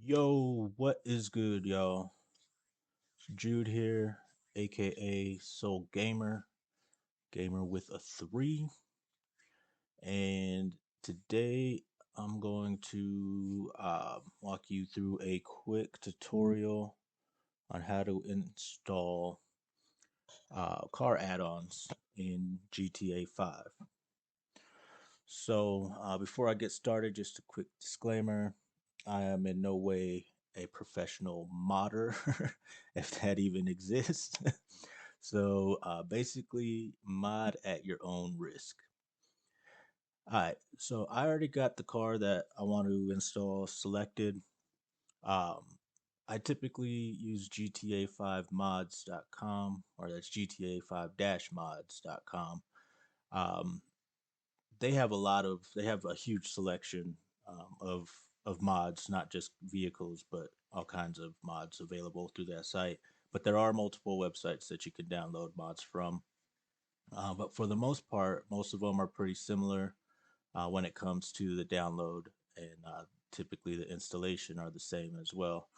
Yo, what is good, y'all? Jude here, aka Soul Gamer, gamer with a 3. And today I'm going to walk you through a quick tutorial on how to install car add ons in GTA 5. So, before I get started, just a quick disclaimer. I am in no way a professional modder, if that even exists. So, basically, mod at your own risk. All right, so I already got the car that I want to install selected. Um, I typically use GTA5mods.com, or that's GTA5-mods.com. Um, they have a huge selection of mods, not just vehicles, but all kinds of mods available through that site. But there are multiple websites that you can download mods from. But for the most part, most of them are pretty similar when it comes to the download, and typically the installation are the same as well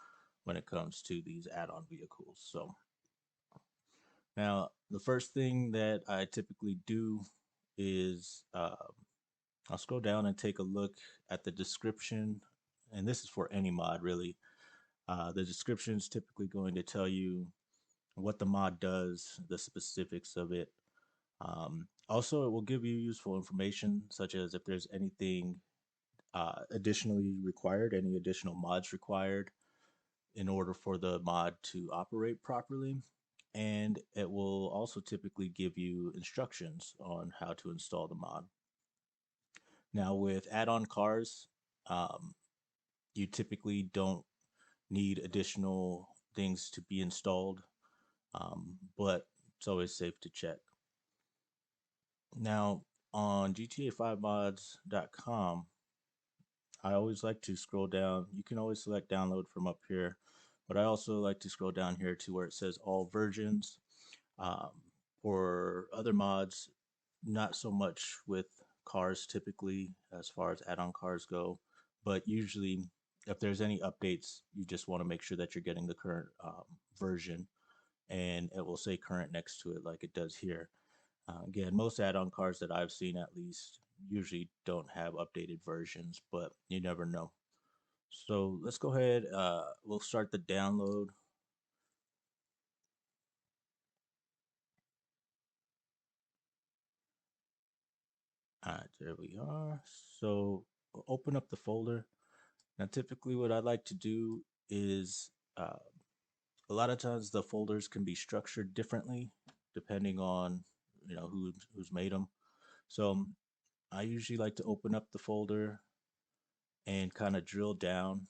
when it comes to these add-on vehicles. So now the first thing that I typically do is I'll scroll down and take a look at the description, and this is for any mod really. The description is typically going to tell you what the mod does, the specifics of it. Also, it will give you useful information, such as if there's anything additionally required, any additional mods required in order for the mod to operate properly. And it will also typically give you instructions on how to install the mod. Now, with add on cars, um, you typically don't need additional things to be installed, but it's always safe to check. Now, on GTA5mods.com, I always like to scroll down. You can always select download from up here, but I also like to scroll down here to where it says all versions. Um, for other mods, not so much with cars typically as far as add-on cars go, but usually if there's any updates, you just want to make sure that you're getting the current version, and it will say current next to it like it does here. Again, most add-on cars that I've seen at least usually don't have updated versions, but you never know. So let's go ahead. We'll start the download. All right, there we are. So we'll open up the folder. Now, typically, what I like to do is a lot of times the folders can be structured differently depending on who's made them. So I usually like to open up the folder and kind of drill down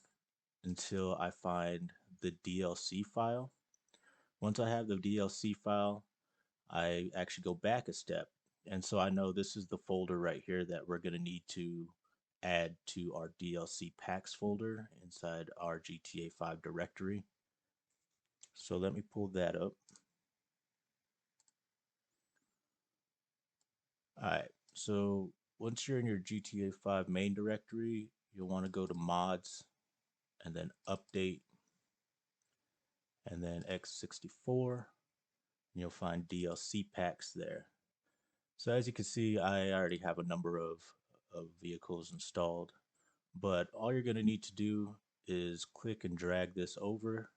until I find the DLC file. Once I have the DLC file, I actually go back a step. And so I know this is the folder right here that we're going to need to add to our DLC packs folder inside our GTA 5 directory. So let me pull that up. All right. So once you're in your GTA 5 main directory, you'll want to go to mods and then update and then X64. And you'll find DLC packs there. So as you can see, I already have a number of vehicles installed, but all you're going to need to do is click and drag this over.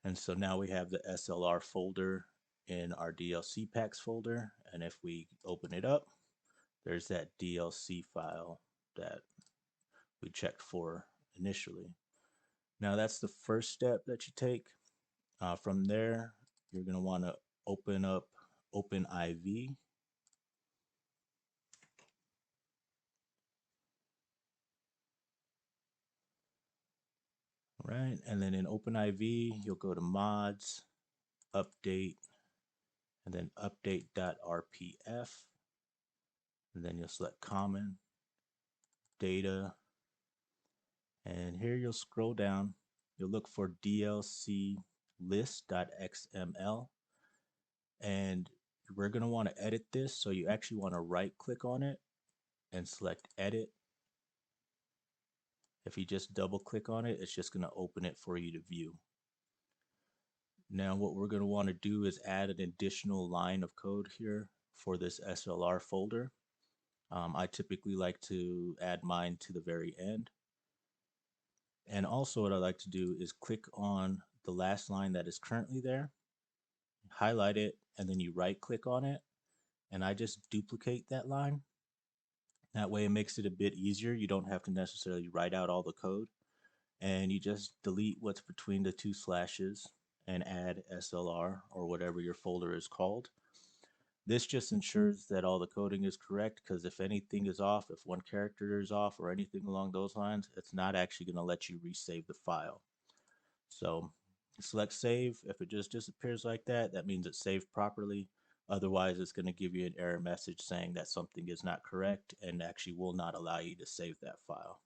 And so now we have the SLR folder in our DLC packs folder. And if we open it up, there's that DLC file that we checked for initially. Now that's the first step that you take. From there, you're going to want to open up OpenIV. Right, and then in OpenIV, you'll go to mods, update, and then update.rpf, and then you'll select common, data, and here you'll scroll down. You'll look for DLC list.xml, and we're going to want to edit this, so you actually want to right click on it and select edit, If you just double click on it, it's just going to open it for you to view. Now what we're going to want to do is add an additional line of code here for this SLR folder. I typically like to add mine to the very end. And also what I like to do is click on the last line that is currently there, highlight it, and then you right click on it. And I just duplicate that line. That way it makes it a bit easier. You don't have to necessarily write out all the code. And you just delete what's between the two slashes and add SLR or whatever your folder is called. This just ensures that all the coding is correct, because if anything is off, if one character is off or anything along those lines, it's not actually going to let you resave the file. So select save. If it just disappears like that, that means it's saved properly. Otherwise, it's going to give you an error message saying that something is not correct and actually will not allow you to save that file.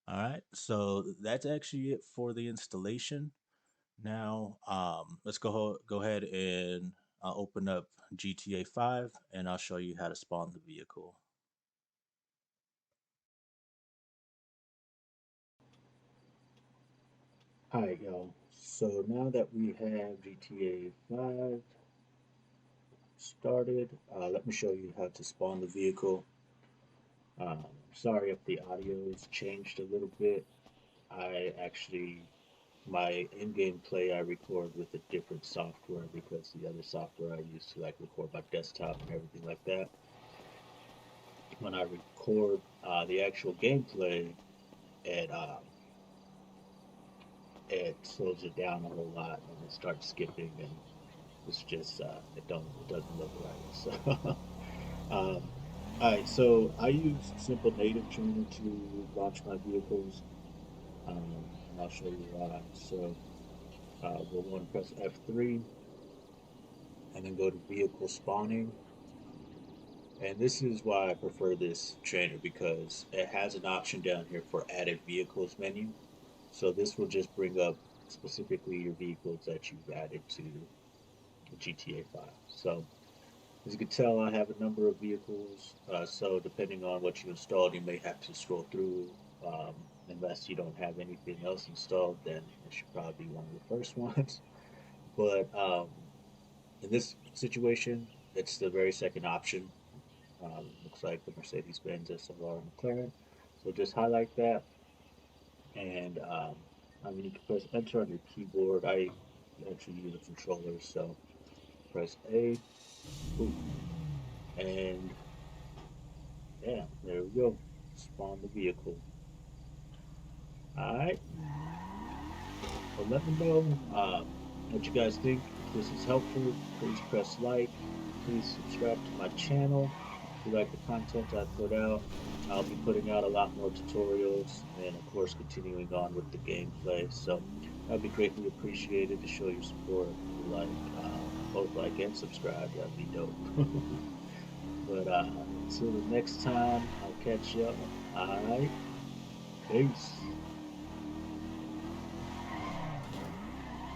All right, so that's actually it for the installation. Now, let's go ahead and open up GTA 5, and I'll show you how to spawn the vehicle. Alright, y'all. So now that we have GTA 5 started, let me show you how to spawn the vehicle. Sorry if the audio is changed a little bit. My in-game play I record with a different software, because the other software I use to like record my desktop and everything like that, when I record the actual gameplay, it it slows it down a whole lot and it starts skipping, and it's just it doesn't look right. So all right, so I use simple native tuner to launch my vehicles, and I'll show you why. So we'll want to press F3 and then go to vehicle spawning. And this is why I prefer this trainer, because it has an option down here for added vehicles menu. So this will just bring up specifically your vehicles that you've added to GTA 5. So as you can tell, I have a number of vehicles. So depending on what you installed, you may have to scroll through. Unless you don't have anything else installed, then it should probably be one of the first ones. But in this situation, it's the very second option. Looks like the Mercedes-Benz SLR McLaren. So just highlight that, and you can press enter on your keyboard. I actually use a controller, so press A, boom, and yeah, there we go. Spawn the vehicle. All right. Well, let me know what you guys think. If this is helpful, please press like. Please subscribe to my channel. If you like the content I put out, I'll be putting out a lot more tutorials and, of course, continuing on with the gameplay. So that'd be greatly appreciated to show your support. Like, both like and subscribe. That'd be dope. But until the next time, I'll catch y'all. All right. Peace.